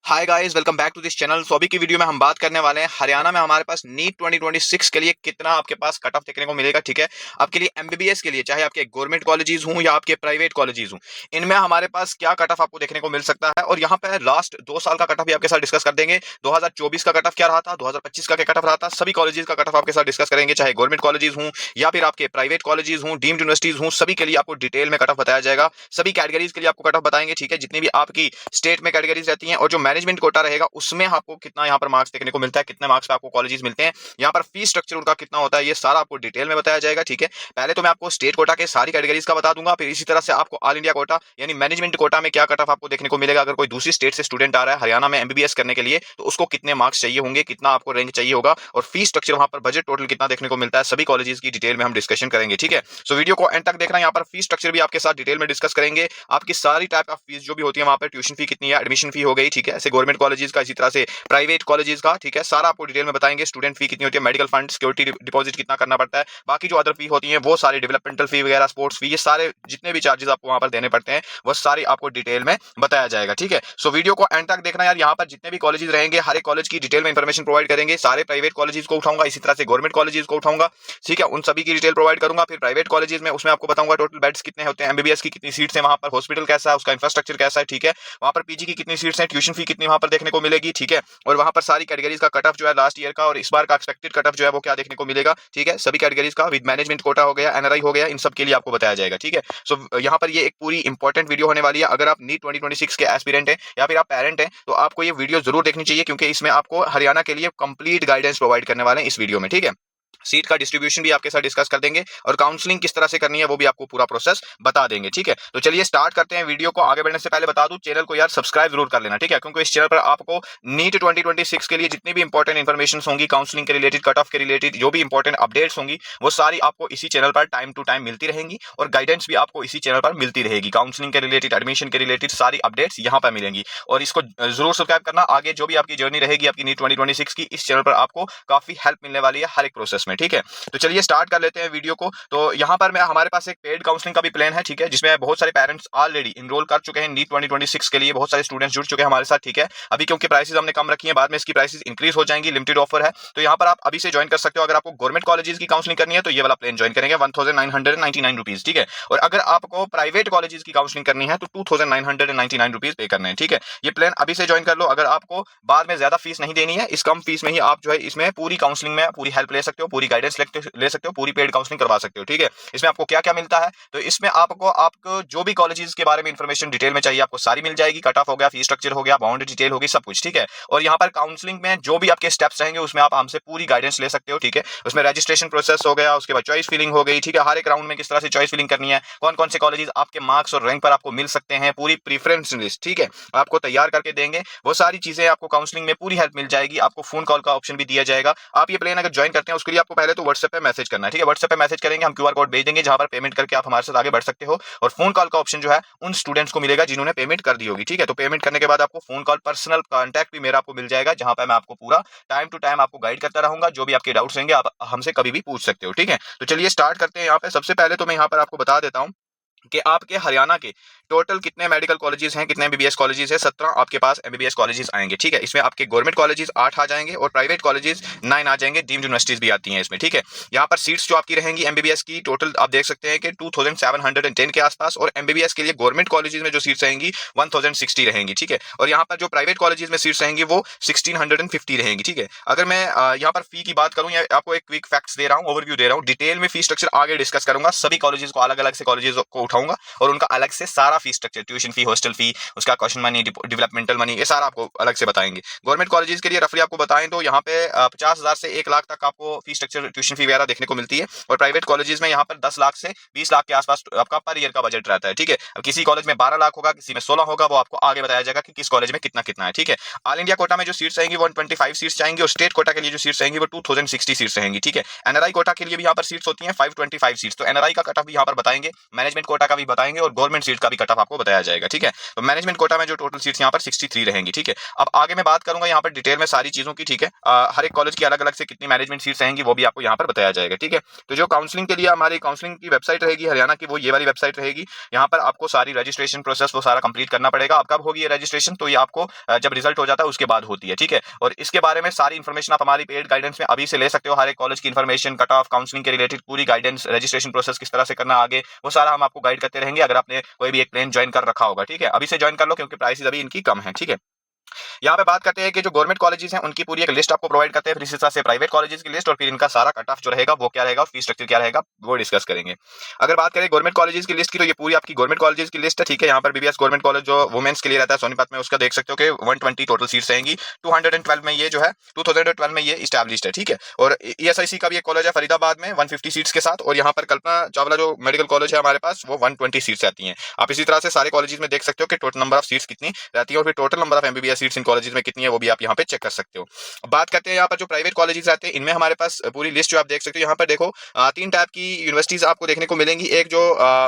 Hi guys, welcome back to this channel. So अभी की video में हम बात करने वाले हैं हरियाणा में हमारे पास नीट 2026 के लिए कितना आपके पास कट ऑफ देखने को मिलेगा। ठीक है, आपके लिए एमबीबीएस के लिए चाहे आपके गवर्नमेंट कॉलेजेस हों या आपके प्राइवेट कॉलेजेस हों, इनमें हमारे पास क्या कट ऑफ आपको देखने को मिल सकता है। और यहाँ पे लास्ट 2 साल का कट ऑफ भी आपके साथ डिस्कस कर देंगे। 2024 का कट ऑफ क्या रहा था, 2025 का क्या कट ऑफ रहा था, सभी कॉलेजेस का कट ऑफ आपके साथ डिस्कस करेंगे, चाहे गवर्नमेंट कॉलेजेस हों या फिर आपके प्राइवेट कॉलेजेस हों, डीम्ड यूनिवर्सिटीज हों, सभी के लिए आपको डिटेल में कट ऑफ बताया जाएगा। सभी कैटेगरीज के लिए आपको कट ऑफ बताएंगे। ठीक है, जितनी भी आपकी स्टेट में कैटेगरीज रहती हैं और जो मैनेजमेंट कोटा रहेगा उसमें आपको कितना यहाँ पर मार्क्स देखने को मिलता है, कितने मार्क्स पे आपको कॉलेजेस मिलते हैं, यहाँ पर फीस स्ट्रक्चर उनका कितना होता है, ये सारा आपको डिटेल में बताया जाएगा। ठीक है, पहले तो मैं आपको स्टेट कोटा के सारी कैटेगरीज का बता दूंगा, फिर इसी तरह से आपको ऑल इंडिया कोटा यानी मैनेजमेंट कोटा में क्या कट ऑफ आपको देखने को मिलेगा। अगर कोई दूसरी स्टेट से स्टूडेंट आ रहा है हरियाणा में एमबीबीएस करने के लिए तो उसको कितने मार्क्स चाहिए होंगे, कितना आपको रैंक चाहिए होगा और फीस स्ट्रक्चर वहां पर बजट टोटल कितना देखने को मिलता है, सभी कॉलेजेस की डिटेल में हम डिस्कशन करेंगे। ठीक है, सो वीडियो को एंड तक देखना। यहाँ पर फीस स्ट्रक्चर भी आपके साथ डिटेल में डिस्कस करेंगे। आपकी सारी टाइप ऑफ फीस जो भी होती है वहां पर ट्यूशन फी कितनी है, एडमिशन फी हो गई, ठीक है, ऐसे गवर्नमेंट कॉलेजेस का, इसी तरह से प्राइवेट कॉलेजेस का, ठीक है, सारा आपको डिटेल में बताएंगे। स्टूडेंट फी कितनी होती है, मेडिकल फंड, सिक्योरिटी डिपॉजिट कितना करना पड़ता है, बाकी जो अदर फी होती है वो सारी, डेवलपमेंटल फी वगैरह, स्पोर्ट्स फी, ये सारे जितने भी चार्जेस आपको वहां पर देने पड़ते हैं वो सारी आपको डिटेल में बताया जाएगा। ठीक है, सो वीडियो को एंड तक देखना यार। यहाँ पर जितने भी कॉलेजेस रहेंगे हर एक कॉलेज की डिटेल में इंफॉर्मेशन प्रोवाइड करेंगे। सारे प्राइवेट कॉलेजेस को उठाऊंगा, इसी तरह से गवर्नमेंट कॉलेजेस को उठाऊंगा। ठीक है, उन सभी की डिटेल प्रोवाइड करूंगा। फिर प्राइवेट कॉलेजेस में उसमें आपको बताऊंगा टोटल बेड्स कितने होते हैं, एमबीबीएस की कितनी सीट्स है वहां पर, हॉस्पिटल कैसा है, उसका इंफ्रास्ट्रक्चर कैसा है, ठीक है, वहां पर पीजी की कितनी सीट्स हैं, ट्यूशन फी कितनी वहां पर देखने को मिलेगी। ठीक है, और वहां पर सारी कैटेगरीज का कट ऑफ जो है लास्ट ईयर का और इस बार का एक्सपेक्टेड कट ऑफ जो है वो क्या देखने को मिलेगा। ठीक है, सभी कैटेगरीज का विद मैनेजमेंट कोटा हो गया, एनआरआई हो गया, इन सब के लिए आपको बताया जाएगा। ठीक है, सो यहाँ पर ये एक पूरी इंपॉर्टेंट वीडियो होने वाली है। अगर आप नीट 2026 के एस्पिरेंट हैं या फिर आप पेरेंट हैं तो आपको ये वीडियो जरूर देखनी चाहिए, क्योंकि इसमें आपको हरियाणा के लिए कंप्लीट गाइडेंस प्रोवाइड करने वाले हैं इस वीडियो में। ठीक है, सीट का डिस्ट्रीब्यूशन भी आपके साथ डिस्कस कर देंगे और काउंसलिंग किस तरह से करनी है वो भी आपको पूरा प्रोसेस बता देंगे। ठीक है, तो चलिए स्टार्ट करते हैं। वीडियो को आगे बढ़ने से पहले बता दूं, चैनल को यार सब्सक्राइब जरूर कर लेना। ठीक है, क्योंकि इस चैनल पर आपको नीट 2026 के लिए जितनी भी इंपॉर्टेंट इन्फॉर्मेशन होंगी, काउंसलिंग के रिलेटेड, कट ऑफ के रिलेटेड जो भी इंपॉर्टेंट अपडेट्स होंगी वो सारी आपको इसी चैनल पर टाइम टू टाइम मिलती रहेंगी और गाइडेंस भी आपको इसी चैनल पर मिलती रहेगी। काउंसलिंग के रिलेटेड, एडमिशन के रिलेटेड सारी अपडेट्स यहाँ पर मिलेंगी और इसको जरूर सब्सक्राइब करना। आगे जो भी आपकी जर्नी रहेगी आपकी नीट 2026 की, इस चैनल पर आपको काफी हेल्प मिलने वाली है हर एक प्रोसेस में। ठीक है, तो चलिए स्टार्ट कर लेते हैं वीडियो को। तो यहाँ पर मैं हमारे पास एक पेड काउंसलिंग का भी प्लान है। ठीक है, जिसमें बहुत सारे पेरेंट्स ऑलरेडी इनरोल कर चुके हैं नीट 2026 के लिए, बहुत सारे स्टूडेंट्स जुड़ चुके हैं हमारे साथ। ठीक है, अभी क्योंकि प्राइसेस हमने कम रखी है, बाद में इसकी प्राइसेस इंक्रीज हो जाएंगी, लिमिटेड ऑफर है, तो यहाँ पर आप अभी से ज्वाइन कर सकते हो। अगर आपको गवर्नमेंट कॉलेजेस की काउंसलिंग करनी है तो ये वाला प्लान ज्वाइन करेंगे 1999 रुपीज। ठीक है, और अगर आपको प्राइवेट कॉलेजेस की काउंसलिंग करनी है तो 2999 रुपीज पे करने हैं। ठीक है, ये प्लान अभी से ज्वाइन कर लो। अगर आपको बाद में ज्यादा फीस नहीं देनी है, इस कम फीस में ही आप जो है इसमें पूरी काउंसलिंग में पूरी हेल्प ले सकते हो, पूरी गाइडेंस ले सकते हो, पूरी पेड काउंसलिंग करवा सकते हो। ठीक है, इसमें आपको क्या क्या मिलता है, तो इसमें आपको जो भी कॉलेजेस के बारे में इंफॉर्मेशन डिटेल में चाहिए आपको सारी मिल जाएगी। कट ऑफ हो गया, फीस स्ट्रक्चर हो गया, बाउंड डिटेल होगी, सब कुछ। ठीक है, और यहाँ पर काउंसलिंग में जो भी आपके स्टेप्स रहेंगे उसमें आप हमसे पूरी गाइडेंस ले सकते हो। ठीक है, उसमें रजिस्ट्रेशन प्रोसेस हो गया, उसके बाद चॉइस फिलिंग हो गई। ठीक है, हर एक राउंड में किस तरह से चॉइस फिलिंग करनी है, कौन कौन से कॉलेजेस आपके मार्क्स और रैंक पर आपको मिल सकते हैं, पूरी प्रीफरेंस लिस्ट, ठीक है, आपको तैयार करके देंगे। वो सारी चीजें आपको काउंसलिंग में पूरी हेल्प मिल जाएगी। आपको फोन कॉल का ऑप्शन भी दिया जाएगा। आप ये प्लान अगर ज्वाइन करते हैं उसके लिए आपको पहले तो व्हाट्सएप पे मैसेज करना है। ठीक है, व्हाट्सएप पे मैसेज करेंगे, हम क्यूआर कोड भेज देंगे जहां पर पेमेंट करके आप हमारे साथ आगे बढ़ सकते हो। और फोन कॉल का ऑप्शन जो है उन स्टूडेंट्स को मिलेगा जिन्होंने पेमेंट कर दी होगी। ठीक है, तो पेमेंट करने के बाद आपको फोन कॉल, पर्सनल कांटेक्ट भी मेरा आपको मिल जाएगा, जहां पर मैं आपको पूरा टाइम टू टाइम आपको गाइड करता रहूंगा। जो भी आपके डाउट्स होंगे आप हमसे कभी भी पूछ सकते हो। ठीक है, तो चलिए स्टार्ट करते हैं। यहाँ पे सबसे पहले तो मैं यहाँ पर आपको बता देता हूँ कि आपके हरियाणा के टोटल कितने मेडिकल कॉलेजेस हैं, कितने एमबीबीएस कॉलेजेस हैं। 17 आपके पास एमबीबीएस कॉलेजेस आएंगे। ठीक है, इसमें आपके गवर्नमेंट कॉलेजेस 8 आ जाएंगे और प्राइवेट कॉलेजेस 9 आ जाएंगे, डीम्ड यूनिवर्सिटीज भी आती हैं इसमें। ठीक है, यहाँ पर सीट्स जो आपकी रहेंगी एमबीबीएस की टोटल आप देख सकते हैं कि 2710 के आसपास, और एमबीबीएस के लिए गवर्नमेंट कॉलेजेस में जो सीट्स रहेंगी 1060 रहेंगी। ठीक है, और यहाँ पर जो प्राइवेट कॉलेजेस में सीट्स रहेंगी वो 1650 रहेंगी। ठीक है, अगर मैं यहाँ पर फी की बात करूँ या आपको एक क्विक फैक्ट्स दे रहा हूँ, ओवरव्यू दे रहा हूँ, डिटेल में फी स्ट्रक्चर आगे डिस्कस करूंगा। सभी कॉलेजेस को अलग अलग से कॉलेजेस को उठाऊंगा और उनका अलग से सारा fee structure, tuition fee, hostel fee, उसका क्वेश्चन मनी, डेवलपमेंटल मनी, ये सारा आपको अलग से बताएंगे। गवर्नमेंट कॉलेजेस के लिए रफली आपको बताएं तो यहाँ पे 50,000 से 1 लाख तक आपको फी स्ट्रक्चर, ट्यूशन फी वगैरह देखने को मिलती है। और प्राइवेट कॉलेजेस में यहाँ पर 10 लाख से 20 लाख के आसपास आपका पर ईयर का बजट रहता है। ठीक है, अब किसी कॉलेज में 12 लाख होगा, किसी में 16 होगा, वो आपको आगे बताया जाएगा कि किस कॉलेज में कितना कितना है। ठीक है, ऑल इंडिया कोटा में जो सीट्स रहेंगी 125 सीट्स आएंगी और स्टेट कोटा के लिए जो सीट्स रहेंगी वो 2060 सीट्स रहेंगी। ठीक है, एनआरआई कोटा के लिए भी यहाँ पर सीट्स होती हैं 525 सीट्स, तो एनआरआई का कट ऑफ भी यहाँ पर बताएंगे। मैनेजमेंट कोटा कोटा का भी बताएंगे और गवर्नमेंट सीट का भी कट ऑफ आपको बताया जाएगा, ठीक है। तो मैनेजमेंट कोटा में जो टोटल सीट्स यहाँ पर 63 रहेंगी, ठीक है। अब आगे मैं बात करूंगा यहाँ पर डिटेल में सारी चीजों की, ठीक है। हर एक कॉलेज की अलग अलग से कितनी मैनेजमेंट सीट्स रहेंगी वो भी आपको यहाँ पर बताया जाएगा, ठीक है। तो जो काउंसलिंग के लिए हमारी काउंसलिंग की वेबसाइट रहेगी हरियाणा की, वो ये वाली वेबसाइट रहेगी। यहाँ पर आपको सारी रजिस्ट्रेशन प्रोसेस वो सारा कंप्लीट करना पड़ेगा। अब कब होगी ये रजिस्ट्रेशन, तो ये आपको जब रिजल्ट हो जाता है उसके बाद होती है, ठीक है। और इसके बारे में सारी इन्फॉर्मेशन आप हमारी पेड गाइडेंस में अभी से ले सकते हो। हर एक कॉलेज की इन्फॉर्मेशन, कट ऑफ, काउंसलिंग के रिलेटेड पूरी गाइडेंस, रजिस्ट्रेशन प्रोसेस किस तरह से करना आगे, वो सारा हम आपको गाइड करते रहेंगे अगर आपने कोई भी एक प्लान ज्वाइन कर रखा होगा, ठीक है। अभी से ज्वाइन कर लो क्योंकि प्राइसेस अभी इनकी कम है, ठीक है। यहाँ पे बात करते हैं कि जो गवर्नमेंट कॉलेजेस हैं उनकी पूरी एक लिस्ट आपको प्रोवाइड करते हैं, फिर इसी तरह से प्राइवेट कॉलेजेस की लिस्ट, और फिर इनका सारा कट ऑफ जो रहेगा वो क्या रहेगा, फीस स्ट्रक्चर क्या रहेगा, वो डिस्कस करेंगे। अगर बात करें गवर्नमेंट कॉलेजेस की लिस्ट की, तो ये पूरी आपकी गवर्नमेंट कॉलेजेस की लिस्ट है, ठीक है। यहाँ पर बीबीएस गवर्नमेंट कॉलेज जो वुमेन्स के लिए रहता है सोनीपत में, उसका देख सकते हो कि 120 टोटल सीट्स रहेंगी। 212 में ये जो है 2012 में ये इस्टेब्लिश्ड है, ठीक है। और ईएसआईसी का भी एक कॉलेज है फरीदाबाद में 150 सीट्स के साथ, और यहाँ पर कल्पना चावला जो मेडिकल कॉलेज है हमारे पास, वो 120 सीट्स आती हैं। आप इसी तरह से सारे कॉलेजेस में देख सकते हो कि टोटल नंबर ऑफ सीट्स कितनी रहती है, और फिर total number of MBBS seats in colleges में कितनी है वो भी आप यहाँ पे चेक कर सकते हो। बात करते हैं यहाँ पर जो प्राइवेट कॉलेजेस रहते हैं, इनमें हमारे पास पूरी लिस्ट जो आप देख सकते हो। यहाँ पर देखो 3 टाइप की यूनिवर्सिटीज आपको देखने को मिलेंगी। एक जो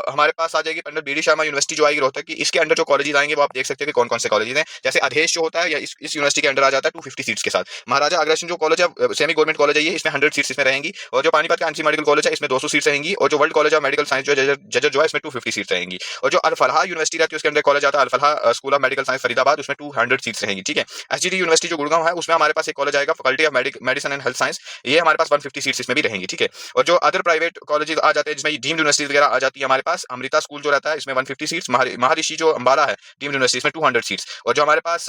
हमारे पास आ जाएगी पंडित बीडी शर्मा यूनिवर्सिटी जो आएगी रोहतक की, इसके अंडर जो कॉलेजेस आएंगे वो आप देख सकते हो कि कौन कौन से कॉलेजेस हैं। जैसे अधेश जो होता है या इस यूनिवर्सिटी के अंडर आ जाता है 250 सीट्स के साथ। महाराजा अग्रसेन जो कॉलेज है सेमी गवर्नमेंट कॉलेज है ये, इसमें 100 सीट्स इसमें रहेंगी। और जो पानीपत का एनसी मेडिकल कॉलेज है इसमें 200 सीट्स रहेंगी। और जो world college of medical science जो जजर जो है इसमें 250 सीट्स रहेंगी। और जो अल फलाह यूनिवर्सिटी रहती है उसके अंदर कॉलेज आता है Al Falah school of medical science Faridabad, उसमें 200 सीट्स रहेंगी, ठीक है। एसजीटी यूनिवर्सिटी जो गुड़गांव है उसमें हमारे पास एक कॉलेज आएगा faculty of medicine and health science, ये हमारे पास 150 सीट्स इसमें भी रहेंगी, ठीक है। और जो अदर प्राइवेट कॉलेजेस आ जाते हैं जिसमें डीम्ड यूनिवर्सिटी वगैरह आ जाती है हमारे पास, अमृता स्कूल जो रहता है इसमें 150 सीट्स, महर्षि जो अंबाला है डीम्ड यूनिवर्सिटी इसमें 200 सीट्स। और जो हमारे पास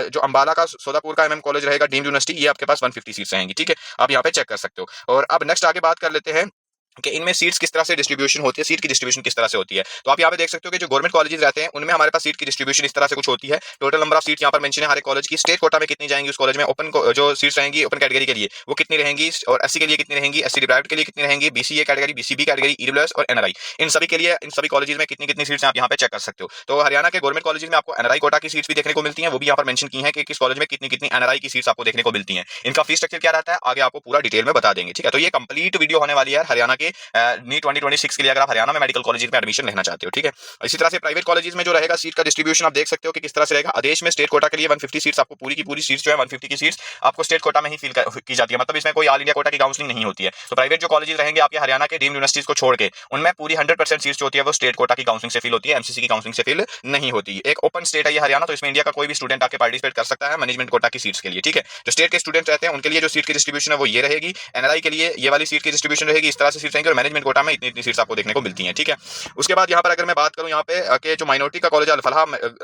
जो अंबाला का सोदापुर का एमएम कॉलेज रहेगा डीम्ड यूनिवर्सिटी, ये आपके पास 150 सीट्स रहेंगी, ठीक है। आप यहाँ पे चेक कर सकते हो। और अब नेक्स्ट आगे बात कर लेते हैं कि इनमें सीट्स किस तरह से डिस्ट्रीब्यूशन होती है, सीट की डिस्ट्रीब्यूशन किस तरह से होती है। तो आप यहाँ पे देख सकते हो कि जो गवर्नमेंट कॉलेजेस रहते हैं उनमें हमारे पास सीट की डिस्ट्रीब्यूशन इस तरह से कुछ होती है। टोटल नंबर ऑफ सीट यहाँ पर मेंशन है हर एक कॉलेज की। स्टेट कोटा में कितनी जाएंगी उस कॉलेज में, ओपन जो सीट्स रहेंगी ओपन कैटेगरी के लिए वो कितनी रहेंगी, और एससी के लिए कितनी रहेंगी, एससी डिप्राइव्ड के लिए कितनी रहेंगी, BCA category, BCB category, EWS और एनआरआई, इन सभी के लिए इन सभी कॉलेजेस में कितनी कितनी सीट्स आप यहाँ पे चेक कर सकते हो। तो हरियाणा के गवर्नमेंट कॉलेजेस में आपको एनआरआई कोटा की सीट्स भी देखने को मिलती है, वो भी यहाँ पर मेंशन की है कि किस कॉलेज में कितनी कितनी एनआरआई की सीट्स आपको देखने को मिलती है। इनका फीस स्ट्रक्चर क्या रहता है आगे आपको पूरा डिटेल में बता देंगे, ठीक है। तो ये कंप्लीट वीडियो होने वाली है हरियाणा के नीट 2026 के लिए, अगर आप हरियाणा में मेडिकल कॉलेज में एडमिशन लेना चाहते हो, ठीक है। इसी तरह से प्राइवेट कॉलेजेस में जो रहेगा सीट का डिस्ट्रीब्यूशन आप देख सकते हो कि किस तरह से रहेगा। आदेश में स्टेट कोटा के लिए 150 सीट्स आपको पूरी की पूरी सीट्स जो है 150 की सीट्स आपको स्टेट कोटा में ही फिल की जाती है, मतलब इसमें कोई ऑल इंडिया कोटा की काउंसलिंग नहीं होती है। तो प्राइवेट जो कॉलेजेस रहेंगे आपके हरियाणा के डीम्ड यूनिवर्सिटीज को छोड़ के, उनमें पूरी 100% सीट्स जो होती है वो स्टेट कोटा की काउंसलिंग से फिल होती है, एमसीसी की काउंसलिंग से फिल नहीं होती। एक ओपन स्टेट है ये हरियाणा, तो इसमें इंडिया का कोई भी स्टूडेंट आके पार्टिसिपेट कर सकता है मैनेजमेंट कोटा की सीट्स के लिए, ठीक है। जो स्टेट के स्टूडेंट रहते हैं उनके लिए जो सीट की डिस्ट्रीब्यूशन है वो ये रहेगी। एनआरआई के लिए ये वाली सीट की डिस्ट्रीब्यूशन रहेगी, इस तरह से सीट्स रहेंगी, और मैनेजमेंट कोटा में इतनी इतनी सीट्स आपको देखने को मिलती हैं, ठीक है। उसके बाद यहाँ पर अगर मैं बात करूँ यहाँ पे कि जो माइनॉरिटी का कॉलेज अल फलाह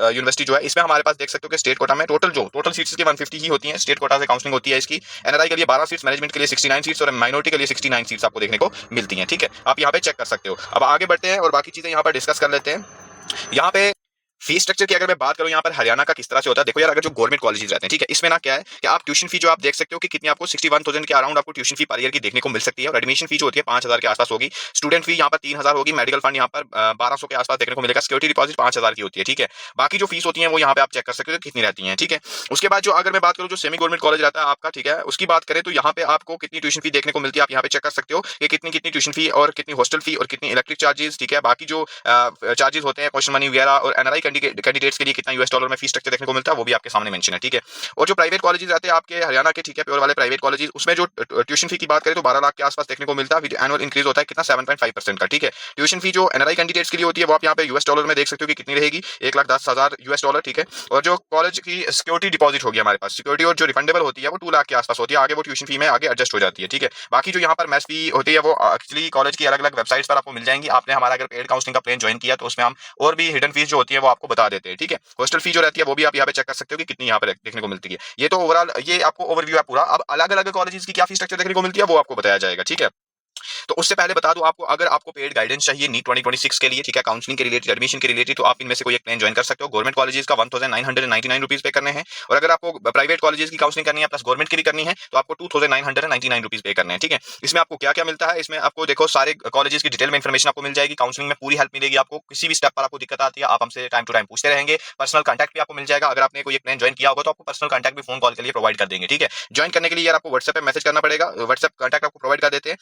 यूनिवर्सिटी जो है इसमें हमारे पास देख सकते हो कि स्टेट कोटा में टोटल सीट्स की 150 ही होती हैं, स्टेट कोटा से काउंसलिंग होती है इसकी। एनआरआई के लिए 12 सीट्स, मैनेजमेंट के लिए 69 सीट्स और माइनॉरिटी के लिए 69 सीट्स आपको देखने को मिलती हैं, ठीक है। आप यहाँ पे चेक कर सकते हो। अब आगे बढ़ते हैं और बाकी चीजें यहाँ पर डिस्कस कर लेते हैं। यहाँ पे फीस स्ट्रक्चर की अगर मैं बात करूं यहाँ पर हरियाणा का किस तरह से होता है, देखो यार, अगर जो गवर्नमेंट कॉलेजेस रहते हैं, ठीक है, इसमें ना क्या है कि आप ट्यूशन फी जो आप देख सकते हो कि कितनी आपको 61,000 के अराउंड आपको ट्यूशन फी पर ईयर की देखने को मिल सकती है। और एडमिशन फी जो होती है 5,000 के आसपास होगी। स्टूडेंट फी यहाँ पर 3,000 होगी। मेडिकल फंड यहाँ पर 1200 के आसपास देखने को मिलेगा। सिक्योरिटी डिपॉजिट 5,000 की होती है, ठीक है। बाकी जो फीस होती है वो यहाँ पे आप चेक कर सकते हो कितनी रहती है, ठीक है। उसके बाद जो अगर मैं बात करूँ जो सेमी गवर्नमेंट कॉलेज रहता है आपका, ठीक है, उसकी बात करें तो यहाँ पे आपको कितनी ट्यूशन फी देखने को मिलती है आप यहाँ पे चेक कर सकते हो कि कितनी कितनी ट्यूशन फी और कितनी हॉस्टल फी और कितनी इलेक्ट्रिक चार्जेस, ठीक है। बाकी जो चार्जेस होते हैं क्वेश्चन मनी वगैरह, और एनआरआई कैंडिडेट्स के लिए कितना यूएस डॉलर में फीस स्ट्रक्चर देखने को मिलता है वो भी आपके सामने मेंशन है, ठीक है। और जो प्राइवेट कॉलेजेस रहते हैं आपके हरियाणा के, ठीक है, प्योर वाले प्राइवेट कॉलेजेस, उसमें जो ट्यूशन फी की बात करें तो 12 लाख के आसपास देखने को मिलता है। एनुअल इंक्रीज होता है कितना 7.5% का, ठीक है। ट्यूशन फी जो एनआरआई कैंडिडेट्स के लिए होती है वो आप यहाँ पे यूएस डॉलर में देख सकते हो कि कितनी रहेगी, 1,10,000 यूएस डॉलर, ठीक है। और जो कॉलेज की सिक्योरिटी डिपॉजिट होगी हमारे पास, सिक्योरिटी और जो रिफंडेबल होती है वो 2 लाख के आसपास होती है। आगे वो ट्यूशन फी में आगे एडजस्ट हो जाती है, ठीक है। बाकी जो यहाँ पर मेस फी होती है वो एक्चुअली कॉलेज की अलग अलग वेबसाइट्स पर आपको मिल जाएंगी। आपने हमारा अगर पेड काउंसलिंग का प्लान ज्वाइन किया तो उसमें हम और भी हिडन फीस जो होती है वो आपको बता देते हैं, ठीक है। हॉस्टल फी जो रहती है वो भी आप यहाँ पे चेक कर सकते हो कि कितनी यहाँ पे देखने को मिलती है। ये तो ओवरऑल ये आपको ओवरव्यू है पूरा। अब अलग अलग कॉलेजेस की क्या फीस स्ट्रक्चर देखने को मिलती है वो आपको बताया जाएगा, ठीक है। तो उससे पहले बता दूं आपको, अगर आपको पेड गाइडेंस चाहिए नीट 2026 के लिए, ठीक है, काउंसलिंग के रिलेटेड, एडमिशन के रिलेटेड, तो आप इनमें से कोई एक प्लान ज्वाइन कर सकते हो। गवर्नमेंट कॉलेजेस का 1999 रुपीज पे करने हैं, और अगर आपको प्राइवेट कॉलेजेस की काउंसलिंग करनी है प्लस गवर्नमेंट की भी करनी है तो आपको 2999 रुपीज पे करने हैं, ठीक है। इसमें आपको क्या क्या मिलता है, इसमें आपको देखो सारे कॉलेजेस की डिटेल में इन्फॉर्मेशन आपको मिल जाएगी। काउंसलिंग में पूरी हेल्प मिलेगी आपको। किसी भी स्टेप पर आपको दिक्कत आती है आप हमसे टाइम टू टाइम पूछते रहेंगे। पर्सनल कॉन्टैक्ट भी आपको मिल जाएगा। अगर आपने कोई एक प्लान ज्वाइन किया होगा तो आपको पर्सनल कॉन्टैक्ट भी फोन कॉल के लिए प्रोवाइड कर देंगे, ठीक है। ज्वाइन करने के लिए यार आपको व्हाट्सएप पे मैसेज करना पड़ेगा। व्हाट्सएप कॉन्टैक्ट आपको प्रोवाइड कर देते हैं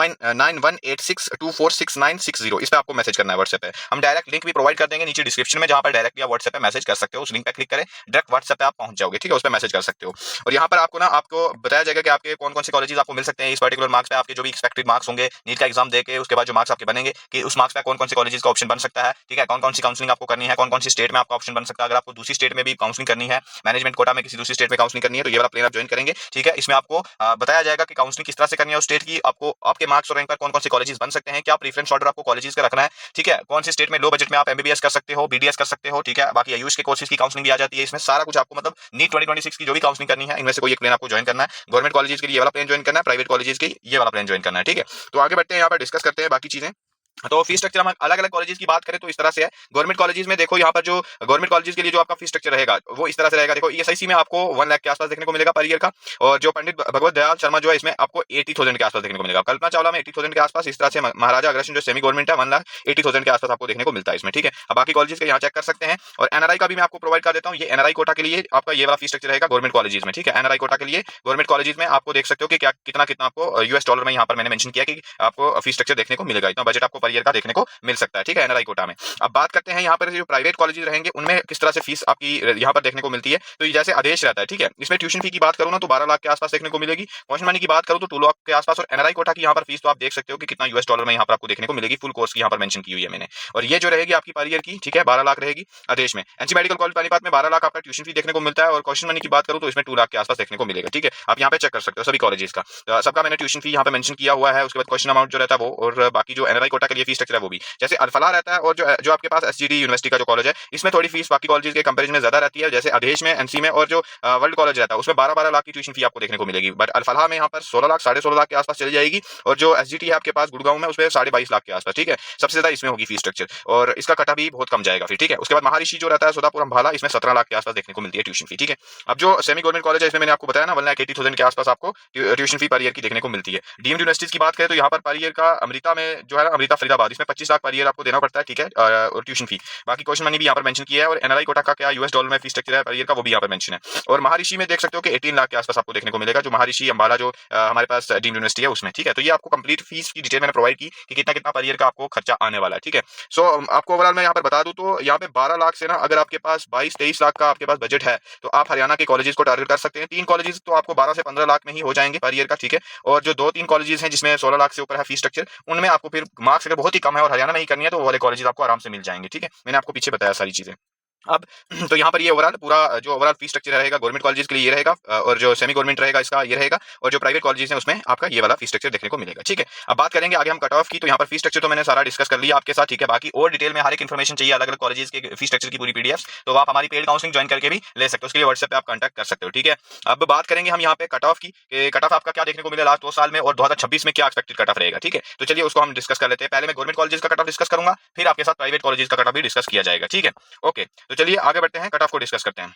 9186246960 इस पे आपको मैसेज करना है व्हाट्सएप पे। हम डायरेक्ट लिंक भी प्रोवाइड कर देंगे नीचे डिस्क्रिप्शन में, जहां पर डायरेक्टली आप व्हाट्सएप पे मैसेज कर सकते हो। उस लिंक पे क्लिक करें, डायरेक्ट व्हाट्सएप पे आप पहुंच जाओगे, ठीक है, उस पे मैसेज कर सकते हो। और यहाँ पर आपको बताया जाएगा कि आपके कौन कौन से कॉलेजेस आपको मिल सकते हैं इस पर्टिकुलर मार्क्स पे। आपके जो भी एक्सपेक्टेड मार्क्स होंगे नीट का एग्जाम देके, उसके बाद जो मार्क्स आपके बनेंगे कि उस मार्क्स पे कौन कौन से कॉलेजेस का ऑप्शन बन सकता है, ठीक है, कौन कौन सी काउंसलिंग आपको करनी है, कौन कौन सी स्टेट में आपका ऑप्शन बन सकता है। अगर आपको दूसरी स्टेट में भी काउंसलिंग करनी है, मैनेजमेंट कोटा में किसी दूसरी स्टेट में काउंसलिंग करनी है, तो ये वाला प्लान आप ज्वाइन करेंगे, ठीक है। इसमें आपको बताया जाएगा कि काउंसलिंग किस तरह से करनी है उस स्टेट की, आपको आपके मार्क्स और रैंक पर कौन कौन से कॉलेजेस बन सकते हैं, क्या प्रेफरेंस ऑर्डर आपको कॉलेजेस का रखना है, ठीक है, कौन सी स्टेट में लो बजट में आप एमबीबीएस कर सकते हो, बीडीएस कर सकते हो, ठीक है। बाकी आयुष के कोर्सेज की काउंसलिंग भी आ जाती है इसमें, सारा कुछ आपको मतलब नीट 2026 की जो भी काउंसलिंग करनी है इनमें से कोई एक प्लान आपको ज्वाइन करना है। गवर्नमेंट कॉलेजेस के लिए ये वाला प्लान ज्वाइन करना है, प्राइवेट कॉलेजेस के ये वाला प्लान ज्वाइन करना है, ठीक है। तो आगे बढ़ते हैं, यहाँ पर डिस्कस करते हैं बाकी चीजें। तो फी स्ट्रक्चर हम अलग अलग कॉलेजेस की बात करें तो इस तरह से है। गवर्नमेंट कॉलेजेस में देखो, यहाँ पर जो गवर्नमेंट कॉलेजेस के लिए जो आपका फी स्ट्रक्चर रहेगा वो इस तरह से रहेगा। देखो ईएसआईसी में आपको 1 लाख के आसपास देखने को मिलेगा पर ईयर का, और जो पंडित भगवत दयाल शर्मा जो है इसमें आपको 80,000 के आसपास देखने को मिलेगा। कल्पना चावला में 80,000 के आसपास, इस तरह से महाराजा अग्रसेन जो सेमी गवर्नमेंट है 1,80,000 के आसपास आपको देखने को मिलता है इसमें, ठीक है। अब बाकी कॉलेजेस के यहाँ चेक कर सकते हैं। और एनआरआई का भी मैं आपको प्रोवाइड कर देता हूँ। ये एनआरआई कोटा के लिए आपका ये वाला फी स्ट्रक्चर रहेगा गवर्नमेंट कॉलेजेस में, ठीक है। एनआरआई कोटा के लिए गवर्नमेंट कॉलेजेस में आपको देख सकते हो कि क्या कितना कितना आपको यूएस डॉलर में यहाँ पर मैंने मेंशन किया कि आपको फी स्ट्रक्चर देखने को मिलेगा, इतना बजट आपको पर ईयर का देखने को मिल सकता है, ठीक है, एनआरआई कोटा में। अब बात करते हैं यहाँ पर जो प्राइवेट कॉलेजेस रहेंगे उनमें किस तरह से फीस आपकी यहाँ पर देखने को मिलती है। तो जैसे आदेश रहता है, ठीक है, इसमें ट्यूशन फी की बात करूँ ना तो 12 लाख के आसपास देखने को मिलेगी। पॉकेट मनी की बात करूँ तो 2 लाख के आसपास। और एनआरआई कोटा की यहाँ पर फीस तो आप देख सकते हो कि कितना यूएस डॉलर में यहाँ पर आपको देखने को मिलेगी, फुल कोर्स की यहाँ पर मेंशन की हुई है मैंने। और ये जो रहेगी आपकी पर ईयर की, ठीक है, 12 लाख रहेगी आदेश में। एनसी मेडिकल कॉलेज पानीपत में 12 लाख आपका ट्यूशन फी देखने को मिलता है। और क्वेश्चन मनी की बात करूँ तो इसमें 2 लाख के आसपास देखने को मिलेगा, ठीक है। आप यहाँ पे चेक कर सकते हो सभी कॉलेजेस का, सबका मैंने ट्यूशन फी यहाँ पे मेंशन किया हुआ है। उसके बाद क्वेश्चन अमाउंट जो रहता है वो, और बाकी जो एनआरआई कोटा के लिए फीस स्ट्रक्चर है वो भी जैसे अल्फला रहता है। और जो आपके पास एसजीडी यूनिवर्सिटी का जो कॉलेज है इसमें थोड़ी फीस बाकी कॉलेजेस के कंपैरिजन में ज्यादा रहती है। जैसे आदेश में, एनसी में, और जो वर्ल्ड कॉलेज रहता है उसमें 12-12 लाख की ट्यूशन फी आपको देखने को मिलेगी। बट अल्फला में यहाँ पर 16 लाख 16.5 लाख के आसपास चली जाएगी। और जो एसजीटी है आपके पास गुड़गांव में उसमें 22.5 लाख के आसपास, ठीक है, सबसे ज्यादा इसमें होगी फीस स्ट्रक्चर। और इसका कटा भी बहुत कम जाएगा फिर, ठीक है। उसके बाद महर्षि जो रहता है सोदापुर अम्बाला, इसमें 17 लाख के आसपास देखने को मिलती है ट्यूशन फी, ठीक है। अब जो सेमी गवर्नमेंट कॉलेज है इसमें मैंने आपको बताया ना 1,80,000 के आसपास आपको ट्यूशन फी पर ईयर की देखने को मिलती है। डीम्ड यूनिवर्सिटीज की बात करें तो यहाँ पर ईयर का अमृता में जो है ना, अमृता फरीदाबाद, इसमें 25 लाख पर ईयर आपको देना पड़ता है, ठीक है, और ट्यूशन फी। बाकी क्वेश्चन मनी भी यहाँ पर मेंशन किया है। और एनआरआई कोटा का क्या यूएस डॉलर में फीस स्ट्रक्चर है पर ईयर का वो भी यहाँ पर मेंशन है। और महर्षि में देख सकते हो कि 18 लाख के आसपास आपको देखने को मिलेगा, जो महर्षि अम्बाला जो हमारे पास डीम्ड यूनिवर्सिटी है उसमें, ठीक है। तो ये आपको कंप्लीट फीस की डिटेल मैंने प्रोवाइड की कि कितना कितना पर ईयर का आपको खर्चा आने वाला है, ठीक है। सो आपको ओवरऑल मैं यहाँ पर बता दूं तो यहाँ पे 12 लाख से ना अगर आपके पास 22-23 लाख का आपके पास बजट है तो आप हरियाणा के कॉलेजेस को टारगेट कर सकते हैं। 3 कॉलेजेस तो आपको 12 से 15 लाख में ही हो जाएंगे पर ईयर का, ठीक है। और जो 2-3 कॉलेजेस हैं जिसमें 16 लाख से ऊपर है फीस स्ट्रक्चर, उनमें आपको फिर मार्क्स अगर बहुत ही कम है और हरियाणा में ही करनी है तो वो वाले कॉलेजेस आपको आराम से मिल जाएंगे, ठीक है। मैंने आपको पीछे बताया सारी चीजें। अब तो यहाँ पर ये ओवरऑल पूरा जो ओवरऑल फीस स्ट्रक्चर रहेगा गवर्नमेंट कॉलेजेस के लिए ये रहेगा, और जो सेमी गवर्नमेंट रहेगा इसका ये रहेगा, और जो प्राइवेट कॉलेजेस हैं उसमें आपका ये वाला फीस स्ट्रक्चर देखने को मिलेगा, ठीक है। अब बात करेंगे आगे हम कट ऑफ की। तो यहाँ पर फीस स्ट्रक्चर तो मैंने सारा डिस्कस कर लिया आपके साथ, ठीक है। बाकी और डिटेल में हर एक इन्फॉर्मेशन चाहिए अलग अलग कॉलेजेस के फीस स्ट्रक्चर की पूरी पीडीएफ, तो आप हमारी पेड काउंसलिंग ज्वाइन करके भी ले सकते हो। उसके लिए व्हाट्सएप पे आप कॉन्टैक्ट कर सकते हो, ठीक है। अब बात करेंगे हम यहाँ पे कट ऑफ की, कट ऑफ आपका क्या देखने को मिला लास्ट 2 साल में और 2026 में क्या एक्सपेक्टेड कट ऑफ रहेगा, ठीक है। तो चलिए उसको हम डिस्कस कर लेते हैं। पहले मैं गवर्नमेंट कॉलेजेस का कट ऑफ डिस्कस करूंगा, फिर आपके साथ प्राइवेट कॉलेजेस का कट ऑफ भी डिस्कस किया जाएगा, ठीक है। ओके, तो चलिए आगे बढ़ते हैं, कट ऑफ को डिस्कस करते हैं।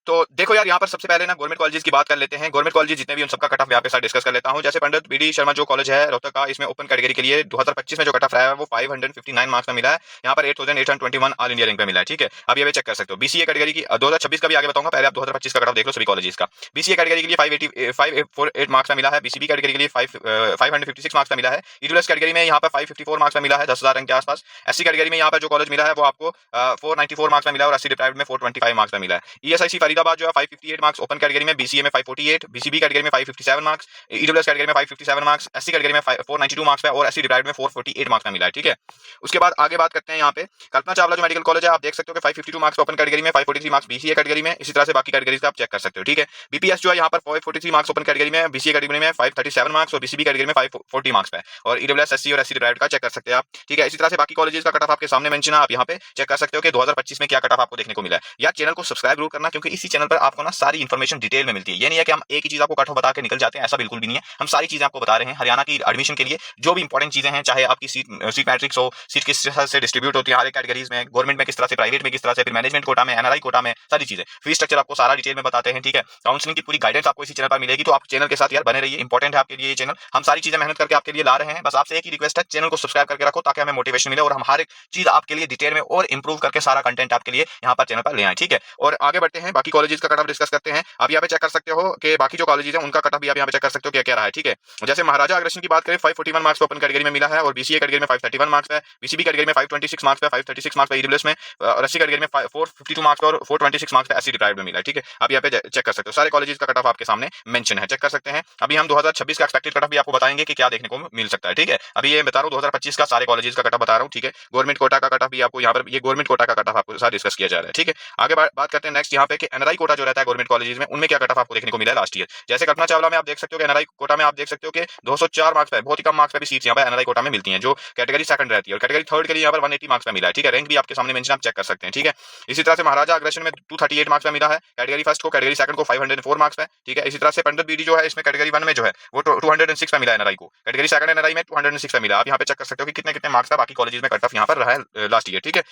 तो देखो यार, यहाँ पर सबसे पहले ना गवर्नमेंट कॉलेजेस की बात कर लेते हैं। गवर्नमेंट कॉलेजेस जितने भी उन सबका कट ऑफ यहाँ पे साथ डिस्कस कर लेता हूँ। जैसे पंडित बीडी शर्मा जो कॉलेज है रोहतक का, इसमें ओपन कैटेगरी के लिए 2025 में जो कट ऑफ रहा है वो 559 मार्क्स में मिला है। यहाँ पर 8821 ऑल इंडिया रैंक पे मिला है, ठीक है। अब ये भी चेक कर सकते हो। बीसीए कैटेगरी की 2026 का भी आगे बताऊंगा, पहले आप 2025 का कट ऑफ देख लो सभी कॉलेजेस का। बीसीए कैटेगरी के लिए 548 मार्क्स में मिला है। बीसीबी कैटेगरी के लिए 556 मार्क्स में मिला है। ईडब्ल्यूएस कैटेगरी में यहाँ पर 554 मार्क्स में मिला है, 10,000 रैंक के आसपास। एससी कैटेगरी में यहाँ पर जो कॉलेज मिला है वो आपको 494 मार्क्स में मिला है, और एससी डिप्राइव्ड में 425 मार्क्स में मिला है। ईएसआईसी फरीदाबाद जो है 558 मार्क्स ओपन कैटेगरी में, बीसीए में 548, बीसीबी कैटेगरी में 557 मार्क्स, ईडब्ल्यूएस कैटेगरी में 557 मार्क्स, एससी कैटेगरी में 492 मार्क्स है, और एससी डिप्राइव्ड में 448 मार्क्स में मिला है, ठीक है। उसके बाद आगे बात करते हैं यहाँ पे कल्पना चावला जो मेडिकल कॉलेज है, आप देख सकते हो कि 552 मार्क्स ओपन कैटेगरी में, 543 मार्क्स बीसीए कैटेगरी में। इसी तरह से बाकी कैटेगरीज का आप चेक कर सकते हो, ठीक है। बीपीएस जो है यहाँ पर 543 मार्क्स ओपन कैटेगरी में, बीसीए कैटेगरी में 537 मार्क्स, और बीसीबी कैटेगरी में 540 मार्क्स है। और ईडब्ल्यूएस एससी और एससी डिप्राइव्ड का चेक कर सकते हैं आप, ठीक है। इसी तरह से बाकी कॉलेजेस का कट ऑफ आपके सामने मेंशन है, आप यहाँ पे चेक कर सकते हो कि 2025 में क्या कट ऑफ आपको देखने को मिला है। यार चैनल को सब्सक्राइब जरूर करना, क्योंकि इसी चैनल पर आपको ना सारी इन्फॉर्मेशन डिटेल में मिलती है। ये नहीं है कि हम एक ही चीज आपको कट ऑफ बता के निकल जाते हैं, ऐसा बिल्कुल भी नहीं है। हम सारी चीजें आपको बता रहे हैं। हरियाणा की एडमिशन के लिए जो भी इंपॉर्टेंट चीजें हैं, चाहे आपकी सीट मैट्रिक्स हो, सीट किस तरह से डिस्ट्रीब्यूट होती है हर एक कैटेगरीज में, गवर्नमेंट में किस तरह से, प्राइवेट में किस तरह से, फिर मैनेजमेंट कोटा में, एनआरआई कोटा में, सारी चीजें फीस स्ट्रक्चर आपको सारा डिटेल में बताते हैं, ठीक है। काउंसलिंग की पूरी गाइडेंस आपको इसी चैनल पर मिलेगी। तो आप चैनल के साथ यार बने रहिए, इंपॉर्टेंट है आपके लिए ये चैनल। हम सारी चीजें मेहनत करके आपके लिए ला रहे हैं। बस आपसे एक ही रिक्वेस्ट है, चैनल को सब्सक्राइब करके रखो ताकि हमें मोटिवेशन मिले और हम हर एक चीज आपके लिए डिटेल में और इंप्रूव करके सारा कंटेंट आपके लिए यहाँ पर चैनल पर ले आए, ठीक है। और आगे बढ़ते हैं बाकी कॉलेजेस का कट ऑफ डिस्कस करते हैं। आप यहाँ पे चेक कर सकते हो कि बाकी जो कॉलेजेस हैं उनका कट ऑफ भी आप यहाँ पे चेक कर सकते हो क्या क्या रहा है, ठीक है। जैसे महाराजा अग्रसेन की बात करें 541 मार्क्स पे ओपन कैटेगरी में मिला है और बीसीए कैटेगरी में 531 मार्क्स है, बीसीबी कैटेगरी में 526 मार्क्स पे, 536 मार्क्स पे ईडब्ल्यूएस में, और एससी कैटेगरी में 452 मार्क्स और 426 मार्क्स पे एससी डिप्राइव्ड में मिला है, ठीक है। आप यहाँ पे चेक कर सकते हो, सारे कॉलेजेस का कट ऑफ आपके सामने मेंशन है, चेक कर सकते हैं। अभी हम 2026 का एक्सपेक्टेड कट ऑफ भी आपको बताएंगे कि क्या देखने को मिल सकता है, ठीक है। अभी ये बता रहा हूँ 2025 का सारे कॉलेजेस का कट ऑफ बता रहा हूँ, ठीक है। गवर्नमेंट कोटा का कट ऑफ भी आपको यहाँ पर, ये गवर्नमेंट कोटा का कट ऑफ आपको साथ डिस्कस किया जा रहा है, ठीक है। आगे बात करते हैं नेक्स्ट यहाँ पे कि एनआरआई कोटा जो रहता है गवर्नमेंट कॉलेजेस में, उनमें क्या कट ऑफ आपको देखने को मिला है लास्ट ईयर। जैसे कल्पना चावला में आप देख सकते हो कि एनआरआई कोटा में आप देख सकते हो कि 204 मार्क्स पे, बहुत ही कम मार्क्स पे भी सीट्स यहाँ पे एनआरआई कोटा में मिलती हैं, जो कैटेगरी सेकंड रहती है, और कैटेगरी थर्ड के लिए यहाँ पर 180 मार्क्स पे मिला है, ठीक है। रैंक भी आपके सामने मेंशन आप चेक कर सकते हैं, ठीक है। इसी तरह से महाराजा अग्रसेन में 238 मार्क्स पे मिला है कैटेगरी फर्स्ट को, कैटेगरी सेकंड को 504 मार्क्स पे, ठीक है। इसी तरह से पंडित बीडी जो है इसमें कैटेगरी 1 में जो है वो 206 पे मिला है एनआरआई को, कैटेगरी सेकंड एनआरआई में 206 पे मिला। आप यहाँ पे चेक कर सकते हो कि कितने कितने मार्क्स का बाकी कॉलेजेस में कट ऑफ यहाँ पर रहा है लास्ट ईयर, ठीक है।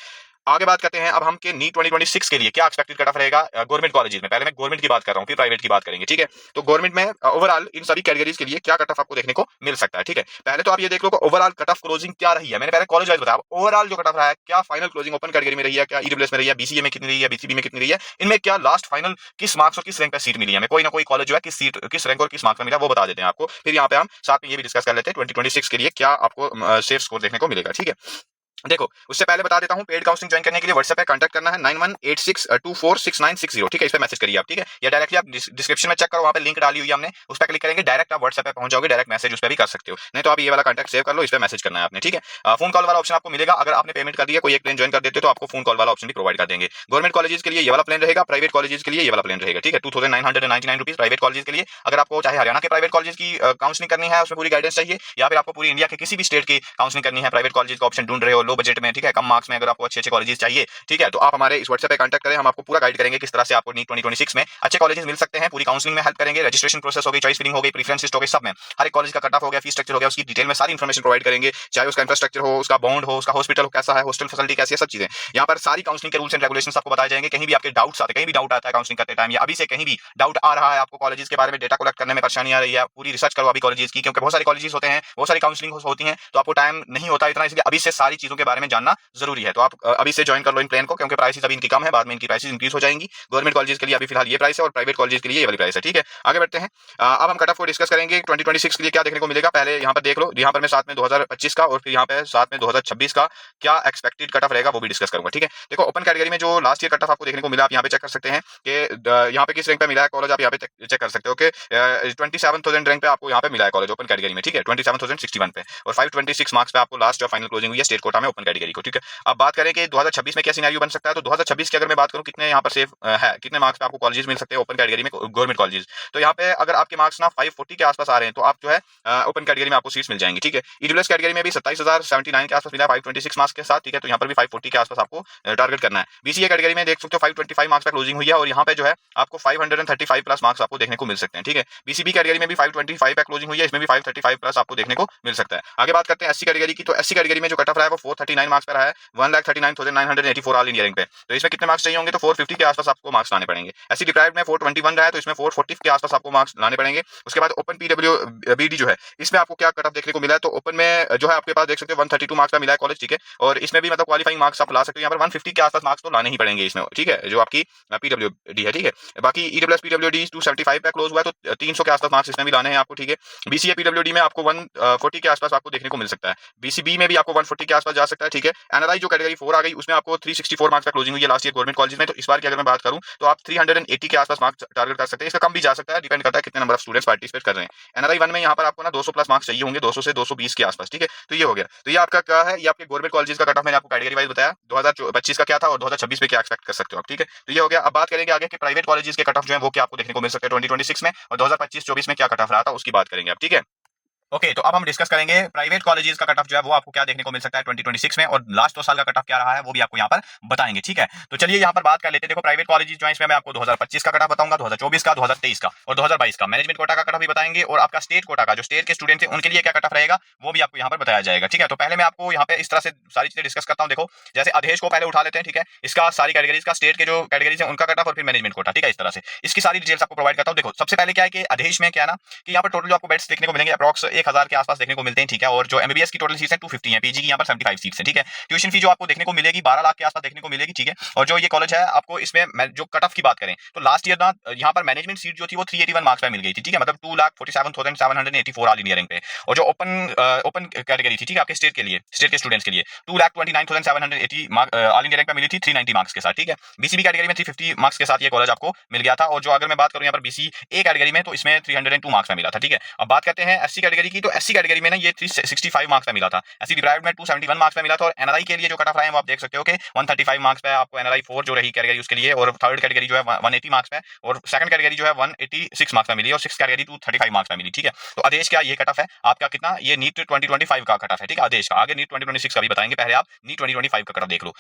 आगे बात करते हैं अब हम के नीट 2026 के लिए क्या एक्सपेक्टेड कट ऑफ रहेगा गवर्नमेंट कॉलेजेस में। पहले मैं गवर्नमेंट की बात कर रहा हूँ, फिर प्राइवेट की बात करेंगे, ठीक है। तो गवर्नमेंट में ओवरऑल इन सभी कैटेगरीज के लिए क्या कट ऑफ आपको देखने को मिल सकता है, ठीक है। पहले तो आप ये देख लो कि ओवरऑल कट ऑफ क्लोजिंग क्या रही है। मैंने पहले कॉलेज वाइज बताया, ओवरऑल जो कट ऑफ रहा है, क्या फाइनल क्लोजिंग ओपन कैटेगरी में रही है, क्या ईडब्ल्यूएस में रही है, बीसीए में कितनी रही है, बीसीबी में कितनी रही है, इनमें क्या लास्ट फाइनल किस मार्क्स और किस रैंक पे सीट मिली है। हमें कोई ना कोई कॉलेज जो है किस सीट, किस रैंक और किस मार्क्स में मिला वो बता देते हैं आपको। फिर यहाँ पे हम साथ में ये भी डिस्कस कर लेते हैं 2026 के लिए क्या आपको सेफ स्कोर देखने को मिलेगा, ठीक है। देखो उससे पहले बता देता हूं, पेड काउंसलिंग ज्वाइन करने के लिए व्हाट्सएप पे कांटेक्ट करना है 9186246960, ठीक है। इस पे मैसेज करिए आप, ठीक है, या डायरेक्टली आप डिस्क्रिप्शन में चेक करो, वहां पे लिंक डाली हुई है हमने, उस पर क्लिक करेंगे, डायरेक्ट आप व्हाट्सएप पे पहुंच जाओगे, डायरेक्ट मैसेज उस पर भी कर सकते हो। नहीं तो आप ये वाला कांटेक्ट सेव कर लो, इस पे मैसेज करना है आपने, ठीक है। फोन कॉल वाला ऑप्शन आपको मिलेगा, अगर आपने पेमेंट कर दिया, कोई एक प्लान ज्वाइन कर देते हो तो आपको फोन कॉल वाला ऑप्शन भी प्रोवाइड कर देंगे। गवर्नमेंट कॉलेजेस के लिए ये वाला प्लान रहेगा, प्राइवेट कॉलेजेस के लिए ये वाला प्लान रहेगा, ठीक है। 2999 रुपीज प्राइवेट कॉलेज के लिए। अगर आपको चाहे हरियाणा के प्राइवेट कॉलेज की काउंसलिंग करनी है, उसमें पूरी गाइडेंस चाहिए, या फिर आपको पूरी इंडिया के किसी भी स्टेट की काउंसलिंग करनी है, प्राइवेट कॉलेज का ऑप्शन ढूंढ रहे हो लो बजट में, ठीक है, कम मार्क्स में, अगर आपको अच्छे कॉलेजेस चाहिए, ठीक है, तो आप हमारे इस व्हाट्सएप पे कांटेक्ट करें, हम आपको पूरा गाइड करेंगे किस तरह से आपको नीट 2026 में अच्छे कॉलेजेस मिल सकते हैं, पूरी काउंसलिंग में हेल्प करेंगे, रजिस्ट्रेशन प्रोसेस हो गई, चॉइस फिलिंग हो गई, प्रेफरेंस लिस्ट हो गई, सब में हर एक कॉलेज का कट ऑफ हो गया, फीस स्ट्रक्चर हो गया, उसकी डिटेल में सारी इन्फॉर्मेशन प्रोवाइड करेंगे, चाहे उसका इंफ्रास्ट्रक्चर हो, उसका बाउंड हो, उसका हॉस्पिटल कैसा है, हॉस्टल फैसिलिटी कैसी है, सब चीजें यहाँ पर सारी काउंसलिंग के रूल्स एंड रेगुलेशंस आपको बताए जाएंगे। कहीं भी आपके डाउट्स आते हैं, कहीं भी डाउट आता है काउंसलिंग करते टाइम, या अभी से कहीं भी डाउट आ रहा है आपको कॉलेजेस के बारे में, डेटा कलेक्ट करने में परेशानी आ रही है, पूरी रिसर्च करो अभी कॉलेजेस की, क्योंकि बहुत सारे कॉलेजेस होते हैं, बहुत सारी काउंसलिंग होती है, तो आपको टाइम नहीं होता इतना, इसलिए अभी से सारी चीजों के बारे में जानना जरूरी है। तो आप अभी से ज्वाइन कर लो इन प्लान को, क्योंकि प्राइसेस अभी इनकी कम है, बाद में इनकी प्राइसेस इंक्रीज हो जाएंगी। गवर्नमेंट कॉलेजेस के लिए अभी फिलहाल ये प्राइस है और प्राइवेट कॉलेजेस के लिए ये वाली प्राइस है, ठीक है। आगे बढ़ते हैं, अब हम कट ऑफ को डिस्कस करेंगे 2026 के लिए क्या देखने को मिलेगा। पहले यहाँ पर देख लो, यहाँ पर मैं साथ में 2025 का और फिर यहाँ पे साथ में 2026 का क्या एक्सपेक्टेड कट ऑफ रहेगा वो भी डिस्कस करूंगा, ठीक है। देखो ओपन कैटेगरी में जो लास्ट ईयर कट ऑफ आपको देखने को मिला, आप यहाँ पे चेक कर सकते हैं कि यहाँ पे किस रैंक पे मिला है कॉलेज, आप यहाँ पे चेक कर सकते हो कि 27,000 रैंक पे आपको यहाँ पे मिला है कॉलेज ओपन कैटेगरी में, ठीक है, 27,061 पे, और 526 मार्क्स पे आपको लास्ट जो फाइनल क्लोजिंग हुई है स्टेट कोटा में ओपन कैटेगरी को, ठीक है। अब बात करें कि 2026 में क्या सिनेरियो बन सकता है, तो 2026 की अगर मैं बात करूं कितने यहाँ पर सेफ है, कितने मार्क्स पे आपको कॉलेजेस मिल सकते हैं ओपन कैटेगरी में गवर्नमेंट कॉलेजेस, तो यहाँ पे अगर आपके मार्क्स ना 540 के आसपास आ रहे हैं तो आप जो है ओपन कैटेगरी में आपको सीट्स मिल जाएंगी, ठीक है। ईडब्ल्यूएस कैटेगरी में भी 27,079 के आसपास मिला है 526 मार्क्स के साथ, ठीक है, तो यहाँ पर भी 540 के आसपास आपको टारगेट करना है। बीसीए कैटेगरी में देख सकते हो 525 मार्क्स पे क्लोजिंग हुई है, और यहाँ पे जो है आपको 535 प्लस मार्क्स आपको देखने को मिल सकते हैं, ठीक है। बीसीबी कैटेगरी में भी 525 पे क्लोजिंग हुई है, इसमें भी 535 प्लस आपको देखने को मिल सकता है। आगे बात करते हैं एससी कैटेगरी की, तो एससी कैटेगरी में जो कट ऑफ रहा है वो 439 मार्क्स पे रहा है, 1,39,984 ऑल इंडिया रैंक पे, तो इसमें कितने मार्क्स चाहिए होंगे, तो 450 के आसपास आपको मार्क्स लाने पड़ेंगे। एससी डिप्राइव्ड में 421 रहा है, तो इसमें 440 के आसपास आपको मार्क्स लाने पड़ेंगे। उसके बाद ओपन पीडब्ल्यूबीडी जो है, इसमें आपको क्या कट ऑफ देखने को मिला है, तो ओपन में जो है आपके पास देख सकते हो 132 मार्क्स का मिला है कॉलेज, ठीक है, और इसमें भी मतलब क्वालिफाइंग मार्क्स आप ला सकते हो, यहाँ पर 150 के आसपास मार्क्स तो लाने ही पड़ेंगे इसमें, ठीक है, जो आपकी पीडब्ल्यूडी है, ठीक है। बाकी ईडब्ल्यूएस पीडब्ल्यूडी 275 पे क्लोज हुआ है, तो 300 के आसपास मार्क्स इसमें भी लाने हैं आपको, ठीक है। बीसीए पीडब्ल्यूडी में आपको 140 के आसपास आपको देखने को मिल सकता है, बीसीबी में भी आपको 140 के आसपास जा सकता है, ठीक है। एनआरआई जो कैटेगरी 4 आ गई उसमें आपको 364 मार्क्स का क्लोजिंग हुई है लास्ट ईयर गवर्नमेंट कॉलेज में, तो इस बार की अगर मैं बात करूं तो आप 380 के आसपास मार्क्स टारगेट कर सकते हैं, इसका कम भी जा सकता है, डिपेंड करता है कितने नंबर ऑफ स्टूडेंट्स पार्टिसिपेट कर रहे हैं। एनआरआई 1 में यहाँ पर आपको ना 200 प्लस मार्क्स चाहिए होंगे, 200 से 220 के आसपास, ठीक है, तो ये हो गया। तो ये आपका क्या है, ये आपके गवर्नमेंट कॉलेजेस का कट ऑफ मैंने आपको कैटेगरी वाइज बताया, 2025 का क्या था और 2026 में क्या एक्सपेक्ट कर सकते हो आप, ठीक है, तो ये हो गया। अब बात करेंगे आगे कि प्राइवेट कॉलेजेस के कट ऑफ जो है वो क्या आपको देखने को मिल सकते हैं 2026 में, और 2025-24 में क्या कट ऑफ रहा था उसकी बात करेंगे आप, ठीक है। ओके, तो अब हम डिस्कस करेंगे प्राइवेट कॉलेजेस का कट ऑफ जो है वो आपको क्या देखने को मिल सकता है 2026 में, और लास्ट 2 साल का कट ऑफ क्या रहा है वो भी आपको यहाँ पर बताएंगे, ठीक है। तो चलिए यहाँ पर बात कर लेते हैं। देखो प्राइवेट कॉलेजेस जो है इसमें मैं आपको 2025 का कट ऑफ बताऊंगा, 2024 का, 2023 का और 2022 का मैनेजमेंट कोटा का कट ऑफ भी बताएंगे, और आपका स्टेट कोटा का जो स्टेट के स्टूडेंट हैं उनके लिए क्या कट ऑफ रहेगा वो भी आपको यहाँ पर बताया जाएगा, ठीक है। तो पहले मैं आपको यहाँ पे इस तरह से सारी चीजें डिस्कस करता हूँ। देखो जैसे अधेश को पहले उठा लेते हैं, ठीक है, इसका सारी कैटेगरीज का स्टेट के जो कैटेगरीज है उनका कट ऑफ और फिर मैनेजमेंट कोटा, ठीक है, इस तरह से इसकी सारी डिटेल्स आपको प्रोवाइड करता हूँ। देखो सबसे पहले क्या है कि अधेश में क्या है ना कि यहाँ पर टोटल जो आपको बेड्स देखने को मिलेंगे अप्रॉक्स 1000 के आसपास देखने को मिलते हैं, ठीक है। और जो एमबीबीएस की टोटल सीट्स हैं 250 हैं, पीजी की यहाँ पर 75 सीट्स हैं, ठीक है। ट्यूशन फी जो आपको देखने को मिलेगी 12 लाख के आसपास देखने को मिलेगी, ठीक है। और जो ये कॉलेज है आपको इसमें जो कट ऑफ की बात करें तो लास्ट ईयर ना यहाँ पर मैनेजमेंट सीट जो थी वो 381 मार्क्स पे मिल गई थी, ठीक है। मतलब 2,47,784 ऑल इंडिया रैंक पे। और जो ओपन कैटेगरी थी, ठीक है, आपके स्टेट के लिए, स्टेट के स्टूडेंट्स के लिए 2,29,780 ऑल इंडिया रैंक पे मिली थी 390 मार्क्स के साथ, ठीक है। बीसीबी कैटेगरी में 350 मार्क्स के साथ ये कॉलेज आपको मिल गया था। और जो अगर मैं बात करूं यहाँ पर बीसी ए कैटेगरी में तो इसमें 302 मार्क्स में मिला था, ठीक है। अब बात करते हैं एससी कैटेगरी की, तो एससी कैटेगरी में ना ये 365 मार्क्स में मिला था। एससी डिप्राइव्ड में 271 मार्क्स में मिला था। और एनआरआई के लिए जो कट ऑफ रहा है वो आप देख सकते हो कि 135 मार्क्स पे आपको एनआरआई 4 जो रही कैटेगरी उसके लिए, और थर्ड कैटेगरी जो है 180 मार्क्स पे, और सेकंड कैटेगरी जो है 186 मार्क्स में मिली, और सिक्स कैटेगरी 235 मार्क्स में मिली, ठीक है। तो आदेश का ये कट ऑफ है आपका कितना, ये नीट 2025 का कट ऑफ है, ठीक है, आदेश का। आगे नीट 2026 का भी बताएंगे, पहले आप नीट 2025 का कट ऑफ देख लो।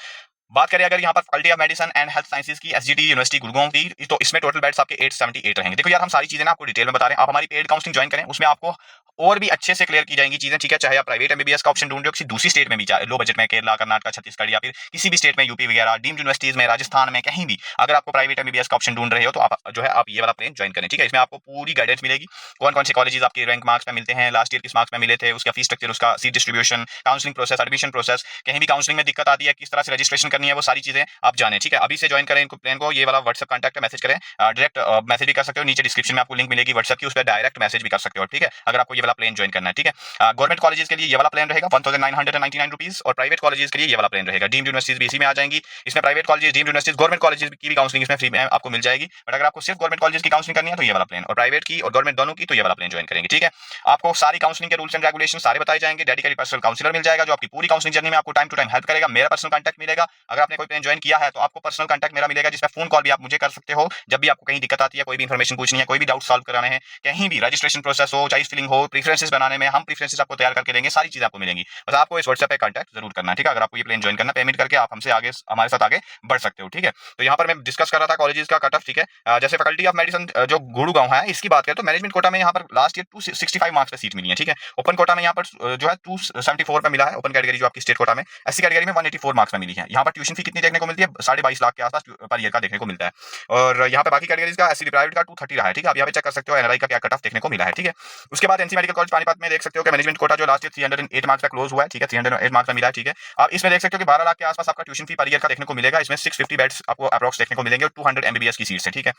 बात करें अगर यहाँ पर faculty of medicine and health sciences की एसजीटी यूनिवर्सिटी गुड़गांव की, तो इसमें टोटल बेड्स आपके 878 रहेंगे। देखो यार हम सारी चीजें ना आपको डिटेल में बता रहे हैं, आप हमारी पेड काउंसलिंग ज्वाइन करें, उसमें आपको और भी अच्छे से क्लियर की जाएंगी चीजें, ठीक है। चाहे आप प्राइवेट एमबीबीएस का ऑप्शन ढूंढ रहे हो किसी दूसरी स्टेट में भी, लो बजट में केरला, कर्नाटक, छत्तीसगढ़ या फिर किसी भी स्टेट में, यूपी वगैरह, डीम्ड यूनिवर्सिटीज में, राजस्थान में, कहीं भी अगर आपको प्राइवेट एमबीबीएस का ऑप्शन ढूंढ रहे हो तो आप जो है आप ये वाला प्लान ज्वाइन करें, ठीक है। इसमें आपको पूरी गाइडेंस मिलेगी, कौन कौन से कॉलेजेस आपके रैंक मार्क्स में मिलते हैं, लास्ट ईयर किस मार्क्स में मिले थे, उसका फीस स्ट्रक्चर, उसका seat distribution, counselling process, admission process, कहीं भी काउंसलिंग में दिक्कत आती है, किस तरह से रजिस्ट्रेशन करनी है, वो सारी चीजें आप जाने, ठीक है। अभी से ज्वाइन करें इनको प्लान को, ये वाला व्हाट्सएप कॉन्टैक्ट मैसेज करें, डायरेक्ट मैसेज भी कर सकते हो, नीचे डिस्क्रिप्शन में आपको लिंक मिलेगी व्हाट्सएप की, उस पर डायरेक्ट मैसेज भी कर सकते हो, ठीक है, अगर आपको ये वाला प्लान ज्वाइन करना है, ठीक है। गवर्नमेंट कॉलेजेस के लिए ये वाला प्लान रहेगा 1999 रुपीज, और प्राइवेट कॉलेजेस के लिए ये वाला प्लान रहेगा। डीम्ड यूनिवर्सिटीज भी इसी में आ जाएंगी, इसमें private colleges, deemed universities, government colleges की भी काउंसलिंग इसमें फ्री में आपको मिल जाएगी। बट अगर आपको सिर्फ गवर्नमेंट कॉलेज की काउंसलिंग करनी है तो ये वाला प्लान, और प्राइवेट की और गवर्नमेंट दोनों की तो ये वाला प्लान ज्वाइन करेंगे, ठीक है। आपको सारी काउंसलिंग के रूल्स एंड रेगुलेशन सारे बताए जाएंगे, डेडिकेटेड पर्सनल काउंसलर मिल जाएगा जो आपकी पूरी काउंसलिंग जर्नी में आपको टाइम टू टाइम हेल्प करेगा। मेरा पर्सनल कांटेक्ट मिलेगा, अगर आपने कोई प्लान ज्वाइन किया है तो आपको पर्सनल कांटेक्ट मेरा मिलेगा, जिसमें फोन कॉल भी आप मुझे कर सकते हो जब भी आपको कहीं दिक्कत आती है, कोई भी इन्फॉर्मेशन पूछनी है, कोई भी डाउट सॉल्व कराने हैं, कहीं भी रजिस्ट्रेशन प्रोसेस हो, चॉइस फिलिंग हो, प्रेफरेंसेस बनाने में, हम प्रेफरेंसेस आपको तैयार करके देंगे, सारी चीजें आपको मिलेंगी। बस आपको इस व्हाट्सएप पे कांटेक्ट जरूर करना है, ठीक है। अगर आपको ये प्लान ज्वाइन करना, पेमेंट करके आप हमसे आगे हमारे साथ आगे बढ़ सकते हो, ठीक है। तो यहाँ पर मैं डिस्कस कर रहा था कॉलेजेस का कट ऑफ, ठीक है। जैसे फैकल्टी ऑफ मेडिसिन जो गुड़गांव है इसकी बात करें तो मैनेजमेंट कोटा में यहाँ पर लास्ट ईयर 265 मार्क्स पे सीट मिली है, ठीक है। ओपन कोटा में यहाँ पर जो है 274 पे मिला है, ओपन कैटेगरी जो आपकी स्टेट कोटा में। एससी कैटेगरी में 184 मार्क्स में मिली है। यहाँ पर ट्यूशन फी कितनी देखने को मिलती है, 22.5 लाख के आसपास पर ईयर का देखने को मिलता है। और यहाँ पे बाकी कैटेगरीज का एससी प्राइवेट का 230 रहा है, ठीक है। आप यहाँ पे चेक कर सकते हो एनआरआई का क्या कट ऑफ देखने को मिला है, ठीक है। उसके बाद एनसी मेडिकल कॉलेज पानीपत में देख सकते हो कि मैनेजमेंट कोटा जो लास्ट ईयर 308 मार्क्स पे क्लोज हुआ है, ठीक है, 308 मार्क्स में मिला है, ठीक है। आप इसमें देख सकते हो कि 12 लाख के आसपास आपका ट्यूशन फी पर ईयर का देखने को मिलेगा। इसमें 650 बेड्स आपको अप्रॉक्स देखने को मिलेंगे और 200 एमबीबीएस की सीट्स है, ठीक है।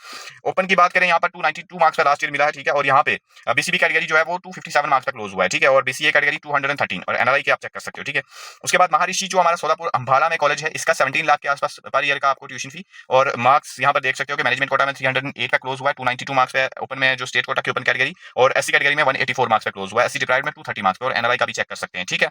ओपन की बात करें यहाँ पर 292 मार्क्स पे लास्ट ईयर मिला है, ठीक है। और यहाँ पे बीसीबी कैटेगरी जो है वो 257 मार्क्स पे क्लोज हुआ है, ठीक है। और बीसीए कैटेगरी 213 और एनआरआई के आप चेक कर सकते हो, ठीक है। उसके बाद महर्षि जो हमारा सोलापुर अंबाला में कॉलेज है, इसका 17 लाख के आसपास पर ईयर का आपको ट्यूशन फी और मार्क्स यहाँ पर देख सकते हो कि मैनेजमेंट कोटा में 308 पे क्लोज हुआ है, 292 मार्क्स पे ओपन में जो स्टेट कोटा की ओपन कैटेगरी, और एससी कैटेगरी में 184 मार्क्स पे क्लोज हुआ है, एससी डिप्राइव्ड में 230 मार्क्स पे, और एनआरआई का भी चेक कर सकते हैं, ठीक है।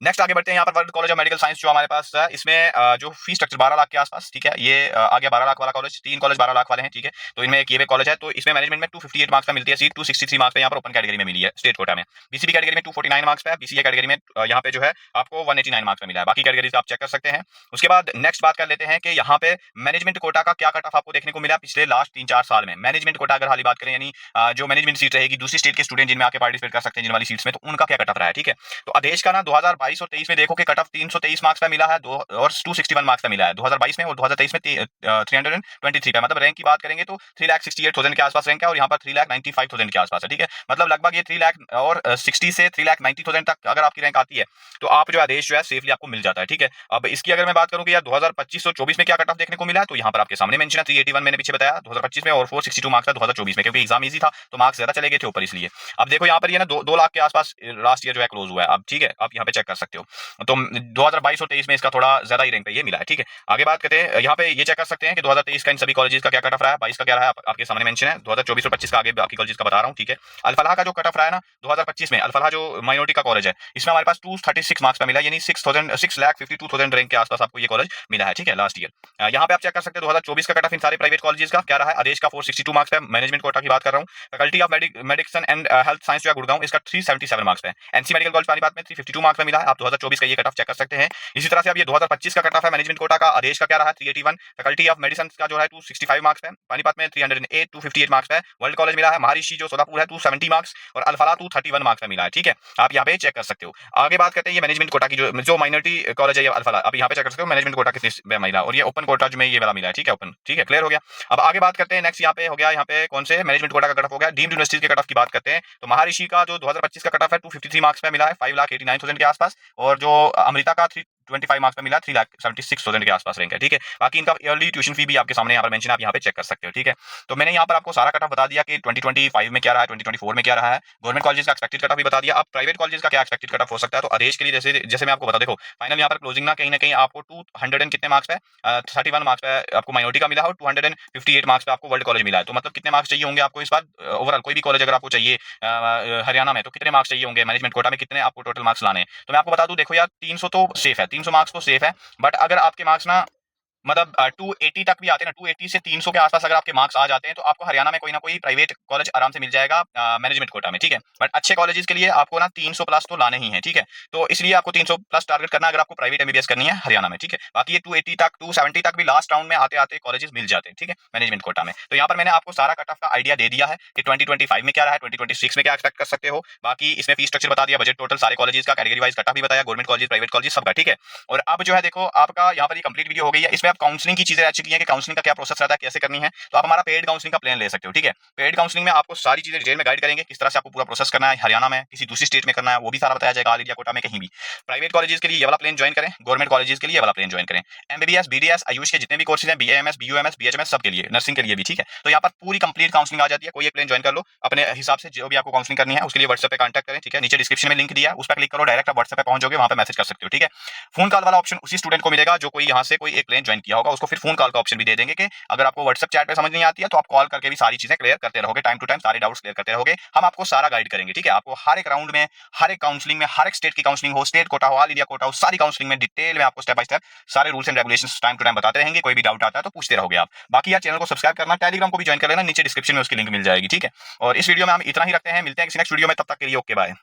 नेक्स्ट आगे बढ़ते हैं, यहाँ पर world college of medical science जो हमारे पास है, इसमें जो फीस स्ट्रक्चर 12 लाख के आसपास, ठीक है। ये आ गया 12 लाख वाला कॉलेज, 3 कॉलेज 12 लाख वाले हैं, ठीक है। तो इनमें एक ये कॉलेज है, तो इसमें मैनेजमेंट में 258 मार्क्स पे मिलती है सीट, 263 मार्क्स पे यहाँ पर ओपन कैटेगरी में मिली है स्टेट कोटा में। बीसीबी कैटेगरी में 249 मार्क्स पे, बीसीए कैटेगरी में यहाँ पे जो है आपको 189 मार्क्स पे मिला है। बाकी कैटेगरीज आप चेक कर सकते हैं। उसके बाद नेक्स्ट बात कर लेते हैं कि यहाँ पे मैनेजमेंट कोटा का क्या कट ऑफ आपको देखने को मिला पिछले लास्ट 3-4 साल में। मैनेजमेंट कोटा अगर हाल बात करें, यानी जो मैनेजमेंट सीट रहेगी दूसरी स्टेट के स्टूडेंट जिनमें आके पार्टिसिपेट कर सकते हैं जिन वाली सीट्स में, तो उनका क्या कट ऑफ रहा है, ठीक है। तो आदेश का ना 2022 और 23 में देखो कि कट ऑफ 323 मार्क्स पे मिला है और 261 मार्क्स पे मिला है 2022 में, और 2023 में 323 पे। मतलब रैंक की बात करेंगे तो 3,68,000 के आसपास रैंक है, और यहाँ पर 3,95,000 के आसपास है, ठीक है। मतलब लगभग ये 3 लाख और 60 से 3,90,000 तक अगर आपकी रैंक आती है तो आप जो आदेश जो है सेफली आपको मिल जाता है, ठीक है। अब इसकी अगर मैं बात करूँ कि यार 2025 और 24 में क्या कट ऑफ देखने को मिला है, तो यहाँ पर आपके सामने मेंशन है 381 मैंने पीछे बताया 2025 में, और 462 मार्क्स है 2024 में, क्योंकि एग्जाम ईजी था तो मार्क्स ज्यादा चले गए थे ऊपर, इसलिए। अब देखो यहाँ पर ये ना 2 लाख के आसपास लास्ट ईयर जो है क्लोज हुआ है, अब ठीक है, आप यहाँ पे चेक कर सकते हो। तो 2022 और 23 में इसका थोड़ा ज्यादा ही रैंक पे ये मिला है, ठीक है। आगे बात करते हैं, यहाँ पे ये चेक कर सकते हैं कि 2023 का इन सभी कॉलेजेस का क्या कट ऑफ रहा है, 22 का क्या रहा है आपके सामने मेंशन है, 2024 और 25 का आगे बाकी कॉलेजेस का बता रहा हूँ, ठीक है। अल-फलाह का जो कट ऑफ रहा है ना 2025 में, अल-फलाह जो माइनॉरिटी का कॉलेज है, इसमें हमारे पास 236 मार्क्स पे मिला, यानी 6,52,000 रैंक के आसपास आपको ये कॉलेज मिला है, ठीक है, लास्ट ईयर। यहाँ पे आप चेक कर सकते हैं 2024 का कट ऑफ इन सारे प्राइवेट कॉलेजेस का क्या रहा है। आदेश का 462 मार्क्स पे, मैनेजमेंट कोटा की बात कर रहा हूँ। Faculty of medicine and health science जो है गुड़गांव, इसका 377 मार्क्स पे। एनसी मेडिकल कॉलेज पानीपत में 352 मार्क्स पे मिला है। आप 2024 का ये कट ऑफ चेक कर सकते हैं। इसी तरह से अब ये 2025 का कट ऑफ है मैनेजमेंट कोटा का। आदेश का क्या रहा है 381, फैकल्टी ऑफ मेडिसिन का जो है 265 मार्क्स है, पानीपत में 308 258 मार्क्स है, वर्ल्ड कॉलेज मिला है महर्षि जो सोलापुर है 270 मार्क्स और अल्फला 231 मार्क्स में मिला है। ठीक है, आप यहाँ पे चेक कर सकते हो। आगे बात करते हैं ये मैनेजमेंट कोटा की जो माइनॉरिटी कॉलेज है ये अल्फला, आप यहाँ पे चेक कर सकते हो मैनेजमेंट कोटा कितने मिला और ये ओपन कोटा में ये वाला मिला है। ठीक है, ओपन, ठीक है, क्लियर हो गया। अब आगे बात करते हैं नेक्स्ट यहाँ पे हो गया, यहाँ पे कौन से मैनेजमेंट कोटा का कट ऑफ हो गया, डीम्ड यूनिवर्सिटी के कट ऑफ की बात करते हैं तो महर्षि का जो 2025 का कट ऑफ है 253 मार्क्स पे मिला है 5,89,000 के आसपास और जो अमृता का 325 मार्क्स पे मिला 3,76,000 के आसपास रैंक है। ठीक है, बाकी इनका ईयरली ट्यूशन फी भी आपके सामने यहाँ पर मेंशन, आप यहाँ पे चेक कर सकते हो। ठीक है, तो मैंने यहाँ पर आपको सारा कट ऑफ बता दिया कि 2025 में क्या रहा है, 2024 में क्या रहा है, गवर्नमेंट कॉलेज का एक्सपेक्टेड कट ऑफ भी बता दिया। अब प्राइवेट कॉलेज का क्या एक्सपेक्टेड कट ऑफ हो सकता है, तो आदेश के लिए जैसे जैसे मैं आपको बता, देखो फाइनल यहाँ पर क्लोजिंग ना कहीं आपको 200 कितने मार्क्स पे 31 मार्क्स पे आपको माइनॉरिटी का मिला है और 258 मार्क्स पे आपको वर्ल्ड कॉलेज मिला है। तो मतलब कितने मार्क्स चाहिए होंगे आपको इस बार ओवरऑल कोई भी कॉलेज अगर आपको चाहिए हरियाणा में, तो कितने मार्क्स चाहिए होंगे मैनेजमेंट कोटा में, कितने आपको टोटल मार्क्स लाने हैं। तो मैं आपको बता दूं, देखो यार 300 तो सेफ है, 300 मार्क्स तो सेफ है, बट अगर आपके मार्क्स ना मतलब 280 तक भी आते हैं ना, 280 से 300 के आसपास अगर आपके मार्क्स आ जाते हैं तो आपको हरियाणा में कोई ना कोई प्राइवेट कॉलेज आराम से मिल जाएगा मैनेजमेंट कोटा में। ठीक है, बट अच्छे कॉलेजेस के लिए आपको ना 300 प्लस तो लाने ही है। ठीक है, तो इसलिए आपको 300 प्लस टारगेट करना अगर आपको प्राइवेट एमबीबीएस करनी है हरियाणा में। ठीक है, बाकी ये 280 तक 270 तक भी लास्ट राउंड में आते आते कॉलेजेस मिल जाते हैं। ठीक है, मैनेजमेंट कोटा में। तो यहाँ पर मैंने आपको सारा कट ऑफ का आइडिया दे दिया है कि 2025 में क्या रहा है, 2026 में क्या एक्सपेक्ट कर सकते हो। बाकी इसमें फीस स्ट्रक्चर बता दिया, बजट टोटल सारे कॉलेजेस का, कैटेगरी वाइज कट ऑफ भी बताया, गवर्नमेंट कॉलेज प्राइवेट कॉलेज सबका। ठीक है, और अब जो है देखो आपका यहाँ पर ये कंप्लीट वीडियो हो गई है। इसमें आप काउंसलिंग की चीजें चुकी है कि काउंसलिंग का क्या प्रोसेस रहता है, कैसे करनी है, तो आप हमारा पेड काउंसलिंग का प्लान ले सकते हो। ठीक है, पेड काउंसलिंग में आपको सारी चीजें डिटेल में गाइड करेंगे, किस तरह से आपको पूरा प्रोसेस करना है, हरियाणा में किसी दूसरी स्टेट में करना है वो भी सारा बताया जाएगा, ऑल इंडिया कोटा में कहीं भी। प्राइवेट कॉलेजेस के लिए ये वाला प्लान ज्वाइन करें, गवर्नमेंट कॉलेजेस के लिए ये वाला प्लान ज्वाइन करें। एमबीबीएस बीडीएस आयुष के जितने भी कोर्सेज हैं, बीएएमएस बीयूएमएस बीएचएमएस सब के लिए, नर्सिंग के लिए भी। ठीक है, तो यहाँ पर पूरी कंप्लीट काउंसलिंग आ जाती है, कोई एक प्लान ज्वाइन कर लो अपने हिसाब से, जो भी आपको काउंसलिंग करनी है उसके लिए व्हाट्सएप पे कांटेक्ट करें। ठीक है, नीचे डिस्क्रिप्शन में लिंक दिया है, उस पर क्लिक करो, डायरेक्ट आप व्हाट्सएप पे पहुंचोगे, वहां पे मैसेज कर सकते हो। ठीक है, फोन कॉल वाला ऑप्शन उसी स्टूडेंट को मिलेगा जो कोई यहाँ से कोई एक प्लान ज्वाइन किया होगा, उसको फिर फोन कॉल का ऑप्शन भी दे देंगे कि अगर आपको व्हाट्सएप चैट पे समझ नहीं आती है तो आप कॉल करके भी सारी चीजें क्लियर करते रहोगे, टाइम टू टाइम सारे डाउट्स क्लियर करते रहोगे, हम आपको सारा गाइड करेंगे। ठीक है, आपको हर एक राउंड में, हर एक काउंसलिंग में, हर एक स्टेट की काउंसलिंग हो, स्टेट कोटा हो, ऑल इंडिया कोटा हो, सारी काउंसलिंग में डिटेल में आपको स्टेप बाय स्टेप सारे rules and regulations time to time बताते रहेंगे। कोई भी डाउट आता है तो पूछते रहोगे आप। बाकी यार चैनल को सब्सक्राइब करना, टेलीग्राम को भी ज्वाइन कर लेना, नीचे डिस्क्रिप्शन में उसकी लिंक मिल जाएगी। ठीक है, और इस वीडियो में हम इतना ही रखते हैं, मिलते हैं किसी नेक्स्ट वीडियो में, तब तक के लिए ओके बाय।